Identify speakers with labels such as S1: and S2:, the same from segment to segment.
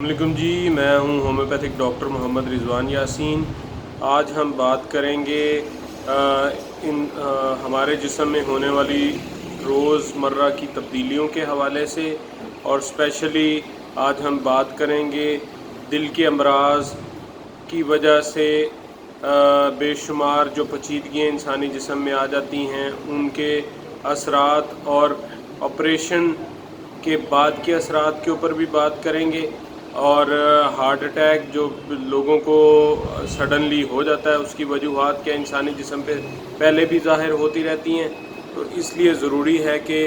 S1: السلام علیکم جی، میں ہوں ہومیوپیتھک ڈاکٹر محمد رضوان یاسین۔ آج ہم بات کریں گے ہمارے جسم میں ہونے والی روز مرہ کی تبدیلیوں کے حوالے سے، اور اسپیشلی آج ہم بات کریں گے دل کے امراض کی وجہ سے بے شمار جو پیچیدگیاں انسانی جسم میں آ جاتی ہیں، ان کے اثرات اور آپریشن کے بعد کے اثرات کے اوپر بھی بات کریں گے، اور ہارٹ اٹیک جو لوگوں کو سڈنلی ہو جاتا ہے اس کی وجوہات کیا انسانی جسم پہ پہلے بھی ظاہر ہوتی رہتی ہیں، تو اس لیے ضروری ہے کہ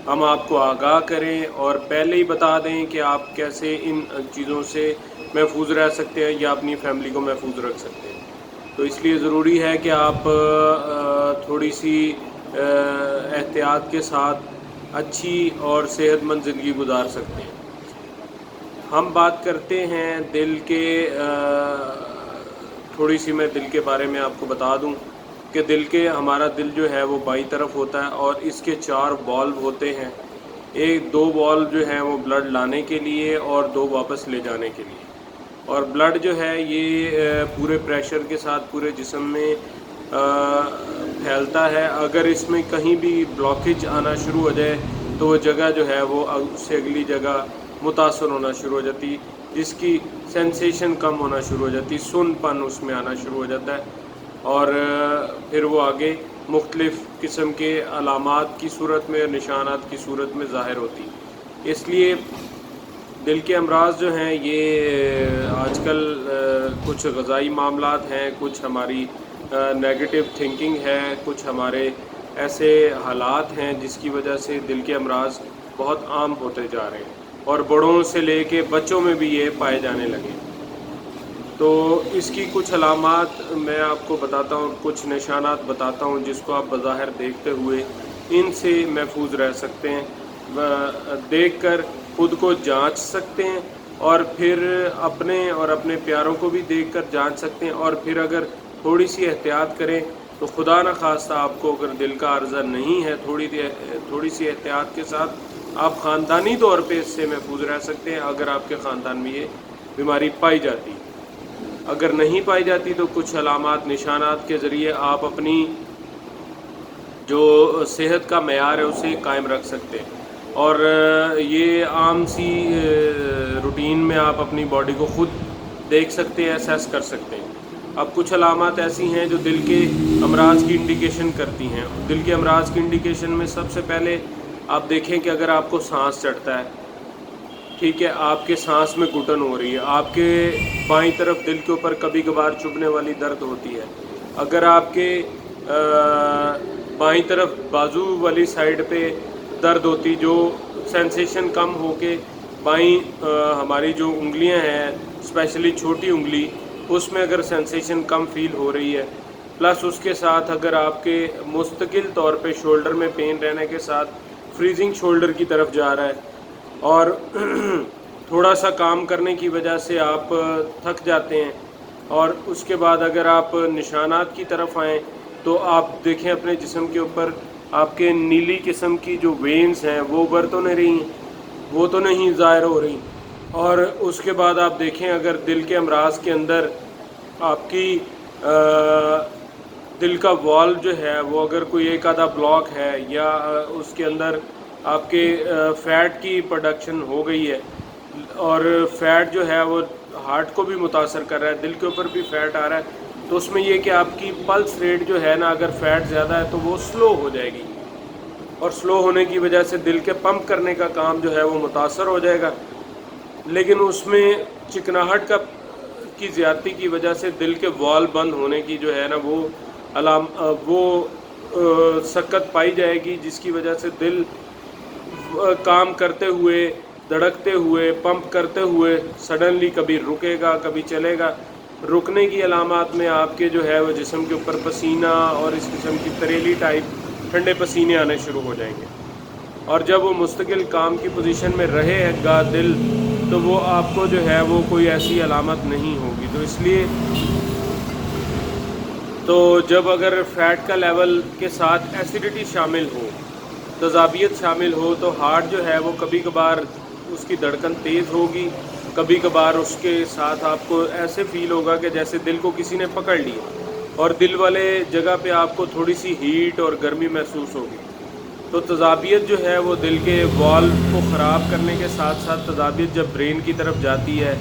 S1: ہم آپ کو آگاہ کریں اور پہلے ہی بتا دیں کہ آپ کیسے ان چیزوں سے محفوظ رہ سکتے ہیں یا اپنی فیملی کو محفوظ رکھ سکتے ہیں۔ تو اس لیے ضروری ہے کہ آپ تھوڑی سی احتیاط کے ساتھ اچھی اور صحت مند زندگی گزار سکتے ہیں۔ ہم بات کرتے ہیں دل کے، تھوڑی سی میں دل کے بارے میں آپ کو بتا دوں کہ ہمارا دل جو ہے وہ بائیں طرف ہوتا ہے، اور اس کے 4 والو ہوتے ہیں۔ 2 والو جو ہیں وہ بلڈ لانے کے لیے اور 2 واپس لے جانے کے لیے، اور بلڈ جو ہے یہ پورے پریشر کے ساتھ پورے جسم میں پھیلتا ہے۔ اگر اس میں کہیں بھی بلاکیج آنا شروع ہو جائے تو وہ جگہ جو ہے وہ اس سے اگلی جگہ متاثر ہونا شروع ہو جاتی، جس کی سینسیشن کم ہونا شروع ہو جاتی، سن پن اس میں آنا شروع ہو جاتا ہے، اور پھر وہ آگے مختلف قسم کے علامات کی صورت میں اور نشانات کی صورت میں ظاہر ہوتی۔ اس لیے دل کے امراض جو ہیں یہ آج کل کچھ غذائی معاملات ہیں، کچھ ہماری نیگیٹو تھنکنگ ہے، کچھ ہمارے ایسے حالات ہیں جس کی وجہ سے دل کے امراض بہت عام ہوتے جا رہے ہیں، اور بڑوں سے لے کے بچوں میں بھی یہ پائے جانے لگے۔ تو اس کی کچھ علامات میں آپ کو بتاتا ہوں، کچھ نشانات بتاتا ہوں جس کو آپ بظاہر دیکھتے ہوئے ان سے محفوظ رہ سکتے ہیں، دیکھ کر خود کو جانچ سکتے ہیں، اور پھر اپنے اور اپنے پیاروں کو بھی دیکھ کر جانچ سکتے ہیں، اور پھر اگر تھوڑی سی احتیاط کریں تو خدا نخواستہ آپ کو اگر دل کا عرضہ نہیں ہے، تھوڑی سی احتیاط کے ساتھ آپ خاندانی طور پہ اس سے محفوظ رہ سکتے ہیں اگر آپ کے خاندان میں یہ بیماری پائی جاتی۔ اگر نہیں پائی جاتی تو کچھ علامات نشانات کے ذریعے آپ اپنی جو صحت کا معیار ہے اسے قائم رکھ سکتے ہیں، اور یہ عام سی روٹین میں آپ اپنی باڈی کو خود دیکھ سکتے ہیں، اسیس کر سکتے ہیں۔ اب کچھ علامات ایسی ہیں جو دل کے امراض کی انڈیکیشن کرتی ہیں۔ دل کے امراض کی انڈیکیشن میں سب سے پہلے آپ دیکھیں کہ اگر آپ کو سانس چڑھتا ہے، ٹھیک ہے، آپ کے سانس میں گھٹن ہو رہی ہے، آپ کے بائیں طرف دل کے اوپر کبھی کبھار چبھنے والی درد ہوتی ہے، اگر آپ کے بائیں طرف بازو والی سائیڈ پہ درد ہوتی جو سینسیشن کم ہو کے بائیں ہماری جو انگلیاں ہیں اسپیشلی چھوٹی انگلی اس میں اگر سینسیشن کم فیل ہو رہی ہے، پلس اس کے ساتھ اگر آپ کے مستقل طور پہ شولڈر میں پین رہنے کے ساتھ فریزنگ شولڈر کی طرف جا رہا ہے، اور تھوڑا سا کام کرنے کی وجہ سے آپ تھک جاتے ہیں، اور اس کے بعد اگر آپ نشانات کی طرف آئیں تو آپ دیکھیں اپنے جسم کے اوپر آپ کے نیلی قسم کی جو وینز ہیں وہ ابھر تو نہیں رہی ہیں، وہ تو نہیں ظاہر ہو رہی، اور اس کے بعد آپ دیکھیں اگر دل کے امراض کے اندر آپ کی دل کا وال جو ہے وہ اگر کوئی ایک آدھا بلاک ہے، یا اس کے اندر آپ کے فیٹ کی پروڈکشن ہو گئی ہے، اور فیٹ جو ہے وہ ہارٹ کو بھی متاثر کر رہا ہے، دل کے اوپر بھی فیٹ آ رہا ہے، تو اس میں یہ کہ آپ کی پلس ریٹ جو ہے نا اگر فیٹ زیادہ ہے تو وہ سلو ہو جائے گی، اور سلو ہونے کی وجہ سے دل کے پمپ کرنے کا کام جو ہے وہ متاثر ہو جائے گا، لیکن اس میں چکناہٹ کی زیادتی کی وجہ سے دل کے وال بند ہونے کی جو ہے نا وہ سکت پائی جائے گی، جس کی وجہ سے دل کام کرتے ہوئے، دھڑکتے ہوئے، پمپ کرتے ہوئے سڈنلی کبھی رکے گا کبھی چلے گا۔ رکنے کی علامات میں آپ کے جو ہے وہ جسم کے اوپر پسینہ اور اس قسم کی تریلی ٹائپ ٹھنڈے پسینے آنے شروع ہو جائیں گے، اور جب وہ مستقل کام کی پوزیشن میں رہے گا دل تو وہ آپ کو جو ہے وہ کوئی ایسی علامت نہیں ہوگی۔ تو اس لیے جب اگر فیٹ کا لیول کے ساتھ ایسیڈیٹی شامل ہو، تذابیت شامل ہو، تو ہارٹ جو ہے وہ کبھی کبھار اس کی دھڑکن تیز ہوگی، کبھی کبھار اس کے ساتھ آپ کو ایسے فیل ہوگا کہ جیسے دل کو کسی نے پکڑ لیا، اور دل والے جگہ پہ آپ کو تھوڑی سی ہیٹ اور گرمی محسوس ہوگی۔ تو تذابیت جو ہے وہ دل کے والو کو خراب کرنے کے ساتھ ساتھ تذابیت جب برین کی طرف جاتی ہے،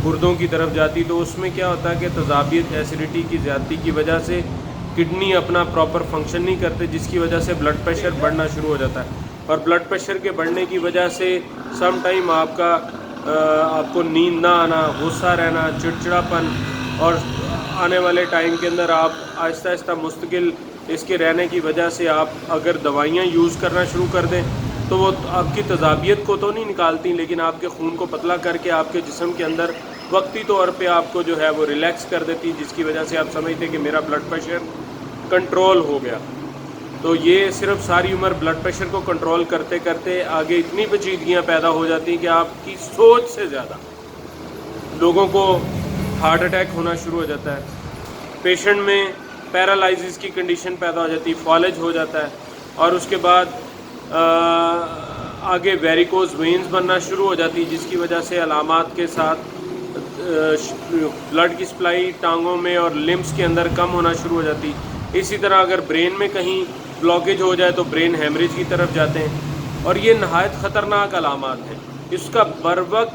S1: گردوں کی طرف جاتی، تو اس میں کیا ہوتا ہے کہ تذابیت ایسیڈیٹی کی زیادتی کی وجہ سے کڈنی اپنا پراپر فنکشن نہیں کرتے، جس کی وجہ سے بلڈ پریشر بڑھنا شروع ہو جاتا ہے، اور بلڈ پریشر کے بڑھنے کی وجہ سے سم ٹائم آپ کو نیند نہ آنا، غصہ رہنا، چڑچڑاپن، اور آنے والے ٹائم کے اندر آپ آہستہ آہستہ مستقل اس کے رہنے کی وجہ سے آپ اگر دوائیاں یوز کرنا شروع کر دیں تو وہ آپ کی تذابیت کو تو نہیں نکالتی، لیکن آپ کے خون کو پتلا کر کے آپ کے جسم کے اندر وقتی طور پہ آپ کو جو ہے وہ ریلیکس کر دیتی، جس کی وجہ سے آپ سمجھتے کہ میرا بلڈ پریشر کنٹرول ہو گیا۔ تو یہ صرف ساری عمر بلڈ پریشر کو کنٹرول کرتے کرتے آگے اتنی پیچیدگیاں پیدا ہو جاتی ہیں کہ آپ کی سوچ سے زیادہ لوگوں کو ہارٹ اٹیک ہونا شروع ہو جاتا ہے، پیشنٹ میں پیرالائزس کی کنڈیشن پیدا ہو جاتی ہے، فالج ہو جاتا ہے، اور اس کے بعد آگے ویریکوز وینز بننا شروع ہو جاتی، جس کی وجہ سے علامات کے ساتھ بلڈ کی سپلائی ٹانگوں میں اور لمبس کے اندر کم ہونا شروع ہو جاتی۔ اسی طرح اگر برین میں کہیں بلاکیج ہو جائے تو برین ہیمریج کی طرف جاتے ہیں، اور یہ نہایت خطرناک علامات ہیں۔ اس کا بروقت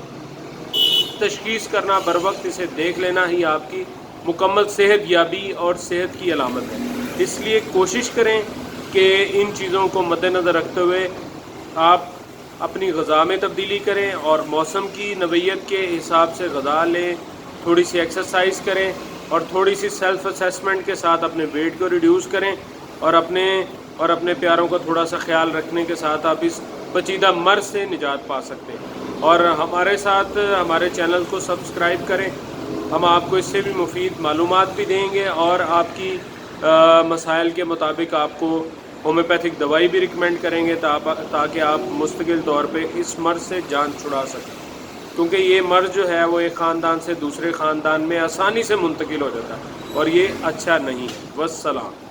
S1: تشخیص کرنا، بروقت اسے دیکھ لینا ہی آپ کی مکمل صحت یابی اور صحت کی علامت ہے۔ اس لیے کوشش کریں کہ ان چیزوں کو مد نظر رکھتے ہوئے آپ اپنی غذا میں تبدیلی کریں، اور موسم کی نوعیت کے حساب سے غذا لیں، تھوڑی سی ایکسرسائز کریں، اور تھوڑی سی سیلف اسیسمنٹ کے ساتھ اپنے ویٹ کو ریڈیوس کریں، اور اپنے پیاروں کا تھوڑا سا خیال رکھنے کے ساتھ آپ اس پیچیدہ مرض سے نجات پا سکتے ہیں۔ اور ہمارے ساتھ ہمارے چینل کو سبسکرائب کریں، ہم آپ کو اس سے بھی مفید معلومات بھی دیں گے، اور آپ کی مسائل کے مطابق آپ کو ہومیوپیتھک دوائی بھی ریکمینڈ کریں گے تاکہ آپ مستقل طور پہ اس مرض سے جان چھڑا سکیں، کیونکہ یہ مرض جو ہے وہ ایک خاندان سے دوسرے خاندان میں آسانی سے منتقل ہو جاتا ہے، اور یہ اچھا نہیں ہے۔ والسلام۔